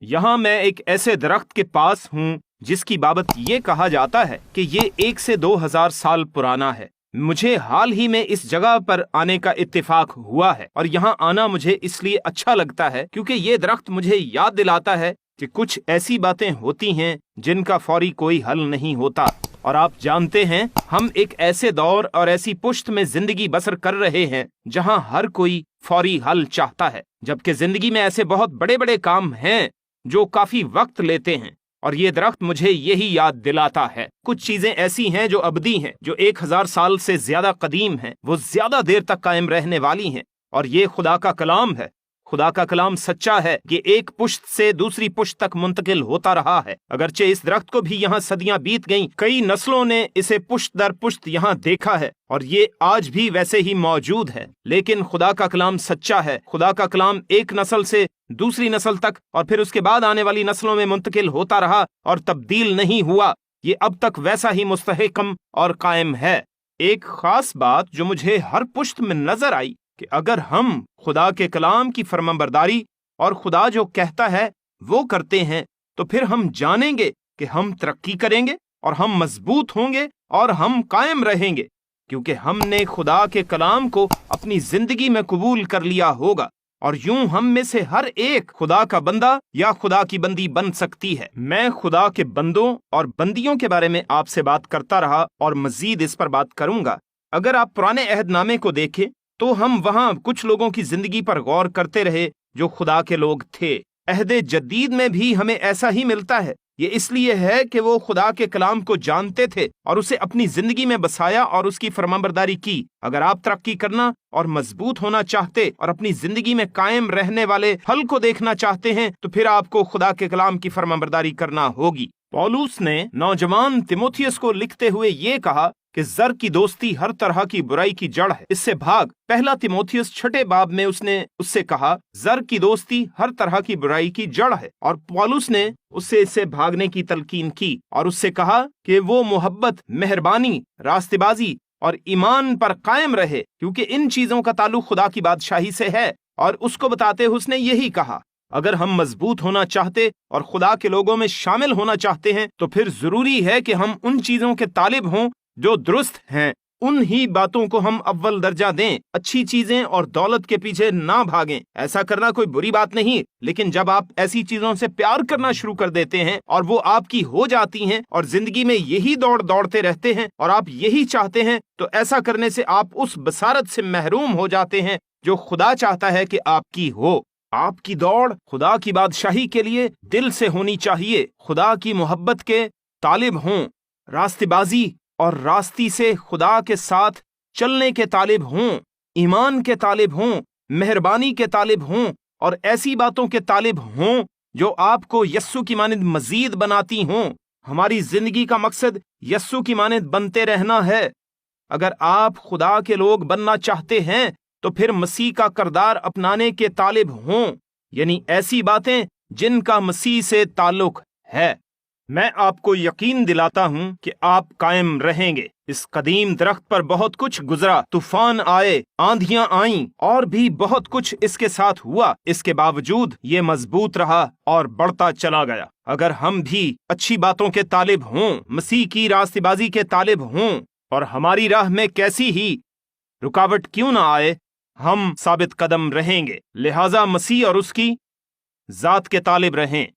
यहाँ मैं एक ऐसे दरख्त के पास हूँ जिसकी बाबत ये कहा जाता है कि ये 1 से 2000 साल पुराना है। मुझे हाल ही में इस जगह पर आने का इत्तेफाक हुआ है और यहाँ आना मुझे इसलिए अच्छा लगता है क्योंकि ये दरख्त मुझे याद दिलाता है कि कुछ ऐसी बातें होती हैं जिनका फौरी कोई हल नहीं होता। और आप जानते हैं, हम एक ऐसे दौर और ऐसी पुश्त में जिंदगी बसर कर रहे हैं जहाँ हर कोई फौरी हल चाहता है, जबकि जिंदगी में ऐसे बहुत बड़े बड़े काम हैं जो काफी वक्त लेते हैं। और ये दरख्त मुझे यही याद दिलाता है। कुछ चीजें ऐसी हैं जो अबदी हैं, जो 1000 साल से ज्यादा कदीम हैं, वो ज्यादा देर तक कायम रहने वाली हैं। और ये खुदा का कलाम है। खुदा का कलाम सच्चा है। ये एक पुश्त से दूसरी पुश्त तक मुंतकिल होता रहा है। अगरचे इस दरख्त को भी यहाँ सदियां बीत गईं, कई नस्लों ने इसे पुश्त दर पुश्त यहाँ देखा है और ये आज भी वैसे ही मौजूद है। लेकिन खुदा का कलाम सच्चा है। खुदा का कलाम एक नस्ल से दूसरी नस्ल तक और फिर उसके बाद आने वाली नस्लों में मुंतकिल होता रहा और तब्दील नहीं हुआ। ये अब तक वैसा ही मुस्तहकम और कायम है। एक खास बात जो मुझे हर पुश्त में नजर आई कि अगर हम खुदा के कलाम की फरमाबरदारी और खुदा जो कहता है वो करते हैं तो फिर हम जानेंगे कि हम तरक्की करेंगे और हम मजबूत होंगे और हम कायम रहेंगे, क्योंकि हमने खुदा के कलाम को अपनी जिंदगी में कबूल कर लिया होगा। और यूं हम में से हर एक खुदा का बंदा या खुदा की बंदी बन सकती है। मैं खुदा के बंदों और बंदियों के बारे में आपसे बात करता रहा और मजीद इस पर बात करूंगा। अगर आप पुराने अहदनामे को देखें तो हम वहां कुछ लोगों की जिंदगी पर गौर करते रहे जो खुदा के लोग थे। अहदे जदीद में भी हमें ऐसा ही मिलता है। ये इसलिए है कि वो खुदा के कलाम को जानते थे और उसे अपनी जिंदगी में बसाया और उसकी फरमाबरदारी की। अगर आप तरक्की करना और मजबूत होना चाहते और अपनी जिंदगी में कायम रहने वाले फल को देखना चाहते हैं तो फिर आपको खुदा के कलाम की फरमाबरदारी करना होगी। पौलुस ने नौजवान तिमोथियस को लिखते हुए ये कहा कि जर की दोस्ती हर तरह की बुराई की जड़ है, इससे भाग। पहला तिमोथियस 6 बाब में उसने उससे कहा जर की दोस्ती हर तरह की बुराई की जड़ है, और पौलुस ने उससे इससे भागने की तलकीन की और उससे कहा कि वो मोहब्बत, मेहरबानी, रास्तेबाजी और ईमान पर कायम रहे, क्योंकि इन चीजों का ताल्लुक खुदा की बादशाही से है। और उसको बताते हुए उसने यही कहा, अगर हम मजबूत होना चाहते और खुदा के लोगों में शामिल होना चाहते हैं तो फिर जरूरी है कि हम उन चीजों के तालिब हों जो दुरुस्त हैं। उन ही बातों को हम अव्वल दर्जा दें। अच्छी चीजें और दौलत के पीछे ना भागें। ऐसा करना कोई बुरी बात नहीं, लेकिन जब आप ऐसी चीजों से प्यार करना शुरू कर देते हैं और वो आपकी हो जाती हैं और जिंदगी में यही दौड़ते रहते हैं और आप यही चाहते हैं, तो ऐसा करने से आप उस बसारत से महरूम हो जाते हैं जो खुदा चाहता है कि आपकी हो। आपकी दौड़ खुदा की बादशाही के लिए दिल से होनी चाहिए। खुदा की मोहब्बत के तालिब हों, रास्तेबाजी और रास्ती से खुदा के साथ चलने के तालिब हों, ईमान के तालिब हों, मेहरबानी के तालिब हों और ऐसी बातों के तालिब हों जो आपको यस्सु की मानिंद मजीद बनाती हों। हमारी जिंदगी का मकसद यस्सु की मानिंद बनते रहना है। अगर आप खुदा के लोग बनना चाहते हैं तो फिर मसीह का किरदार अपनाने के तालिब हों, यानी ऐसी बातें जिनका मसीह से ताल्लुक है। मैं आपको यकीन दिलाता हूं कि आप कायम रहेंगे। इस कदीम दरख्त पर बहुत कुछ गुजरा, तूफान आए, आंधियां आईं और भी बहुत कुछ इसके साथ हुआ। इसके बावजूद ये मजबूत रहा और बढ़ता चला गया। अगर हम भी अच्छी बातों के तालिब हों, मसीह की रास्तेबाजी के तालिब हों और हमारी राह में कैसी ही रुकावट क्यों ना आए, हम साबित कदम रहेंगे। लिहाजा मसीह और उसकी जात के तालिब रहें।